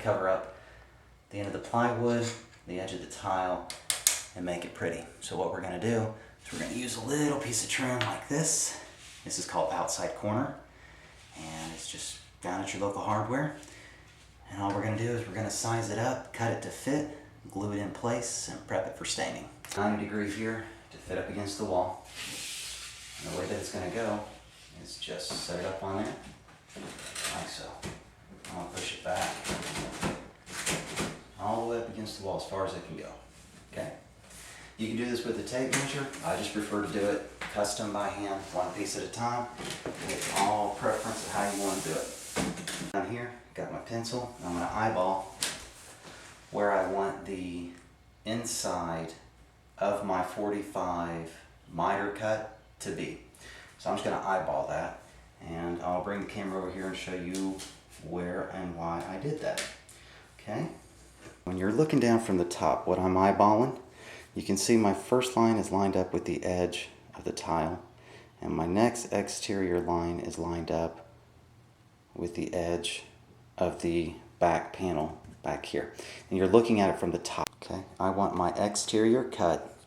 cover up the end of the plywood, the edge of the tile, and make it pretty. So what we're going to do is we're going to use a little piece of trim like this. This is called outside corner, and it's just down at your local hardware. And all we're going to do is we're going to size it up, cut it to fit, glue it in place, and prep it for staining. 90 degrees here to fit up against the wall. And the way that it's going to go is just set it up on there, like so. I'm going to push it back all the way up against the wall as far as it can go. Okay? You can do this with a tape measure. I just prefer to do it custom by hand, one piece at a time. It's all preference of how you want to do it. Down here, got my pencil. I'm going to eyeball where I want the inside of my 45 miter cut to be. So I'm just going to eyeball that, and I'll bring the camera over here and show you where and why I did that. Okay? When you're looking down from the top, what I'm eyeballing, you can see my first line is lined up with the edge of the tile, and my next exterior line is lined up with the edge of the back panel back here. And you're looking at it from the top. Okay, I want my exterior cut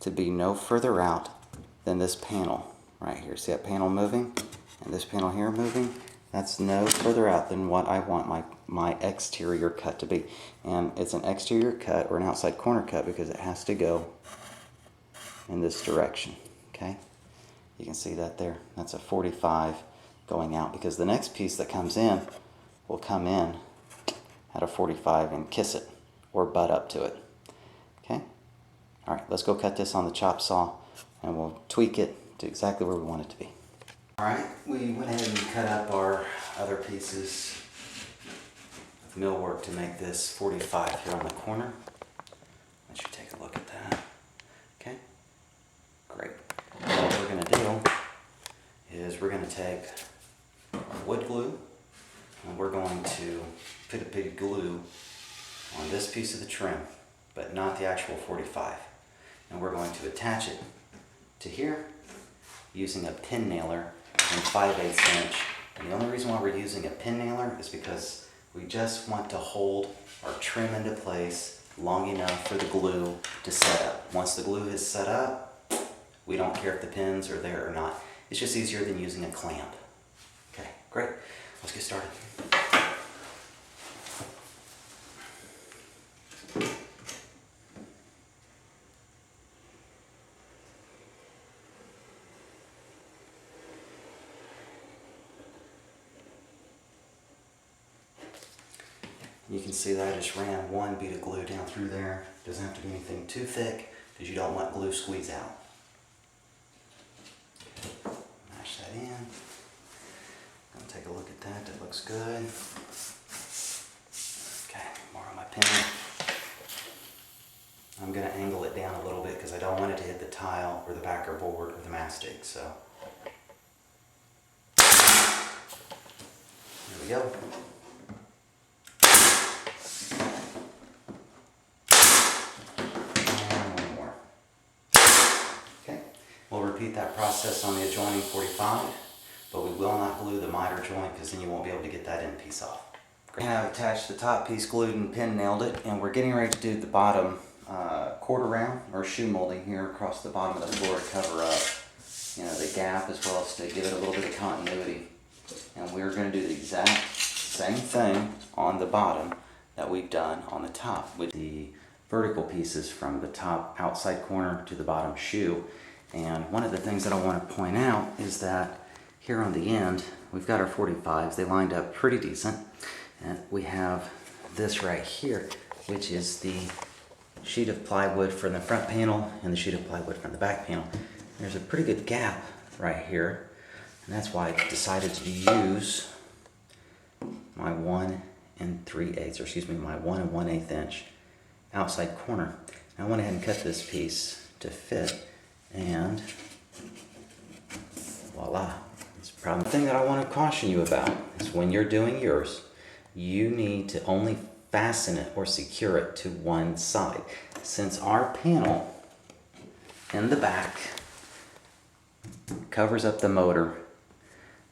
to be no further out than this panel right here. See that panel moving? And this panel here moving? That's no further out than what I want my exterior cut to be. And it's an exterior cut or an outside corner cut because it has to go in this direction. Okay? You can see that there. That's a 45 going out because the next piece that comes in will come in at a 45 and kiss it or butt up to it. Okay? Alright, let's go cut this on the chop saw and we'll tweak it to exactly where we want it to be. Alright, we went ahead and cut up our other pieces of millwork to make this 45 here on the corner. Let you take a look at that. Okay? Great. What we're going to do is we're going to take our wood glue and we're going to put a big glue on this piece of the trim, but not the actual 45. And we're going to attach it to here using a pin nailer and 5/8 inch. And the only reason why we're using a pin nailer is because we just want to hold our trim into place long enough for the glue to set up. Once the glue is set up, we don't care if the pins are there or not. It's just easier than using a clamp. Okay, great. Let's get started. You can see that I just ran one bead of glue down through there. Doesn't have to be anything too thick because you don't want glue squeeze out. Mash that in. I'll take a look at that. That looks good. Okay, more on my pen. I'm going to angle it down a little bit because I don't want it to hit the tile or the backer board or the mastic. So here we go. We'll repeat that process on the adjoining 45, but we will not glue the miter joint because then you won't be able to get that end piece off. Great. I've attached the top piece glued and pin nailed it, and we're getting ready to do the bottom quarter round or shoe molding here across the bottom of the floor to cover up, you know, the gap as well as to give it a little bit of continuity. And we're going to do the exact same thing on the bottom that we've done on the top with the vertical pieces from the top outside corner to the bottom shoe. And one of the things that I want to point out is that here on the end, we've got our 45s. They lined up pretty decent. And we have this right here, which is the sheet of plywood from the front panel and the sheet of plywood from the back panel. There's a pretty good gap right here. And that's why I decided to use my 1 3/8, or excuse me, my 1 1/8 inch outside corner. And I went ahead and cut this piece to fit. And voila. The thing that I want to caution you about is when you're doing yours, you need to only fasten it or secure it to one side. Since our panel in the back covers up the motor,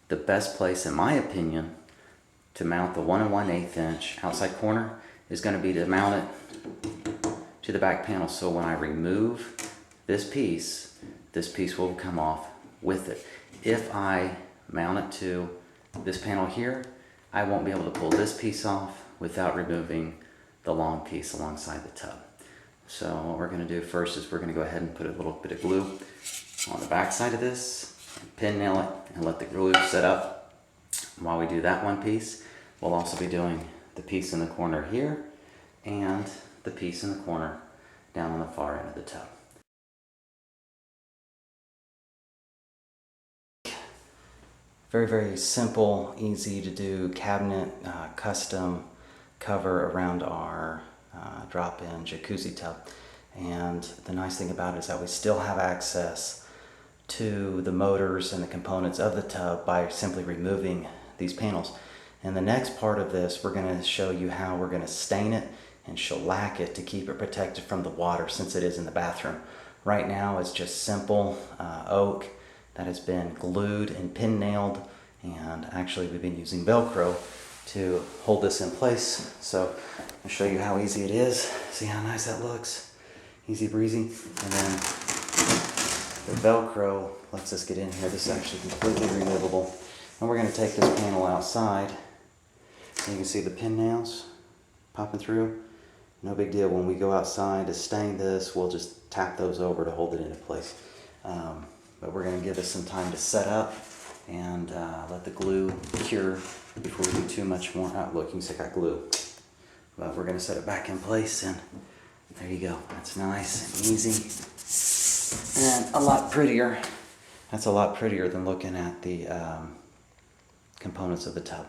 the best place, in my opinion, to mount the 1 1/8 inch outside corner is going to be to mount it to the back panel. So when I remove this piece will come off with it. If I mount it to this panel here, I won't be able to pull this piece off without removing the long piece alongside the tub. So what we're going to do first is we're going to go ahead and put a little bit of glue on the back side of this, pin nail it, and let the glue set up. While we do that one piece, we'll also be doing the piece in the corner here and the piece in the corner down on the far end of the tub. Very, very simple, easy to do cabinet custom cover around our drop-in jacuzzi tub. And the nice thing about it is that we still have access to the motors and the components of the tub by simply removing these panels. And the next part of this, we're going to show you how we're going to stain it and shellac it to keep it protected from the water since it is in the bathroom. Right now it's just simple oak that has been glued and pin nailed, and actually we've been using Velcro to hold this in place. So I'll show you how easy it is. See how nice that looks? Easy breezy. And then the Velcro lets us get in here. This is actually completely removable. And we're going to take this panel outside. And you can see the pin nails popping through. No big deal. When we go outside to stain this, we'll just tap those over to hold it into place. But we're going to give this some time to set up and let the glue cure before we do too much more. Oh, look, you can see I got glue. But we're going to set it back in place, and there you go. That's nice and easy. And a lot prettier. That's a lot prettier than looking at the components of the tub.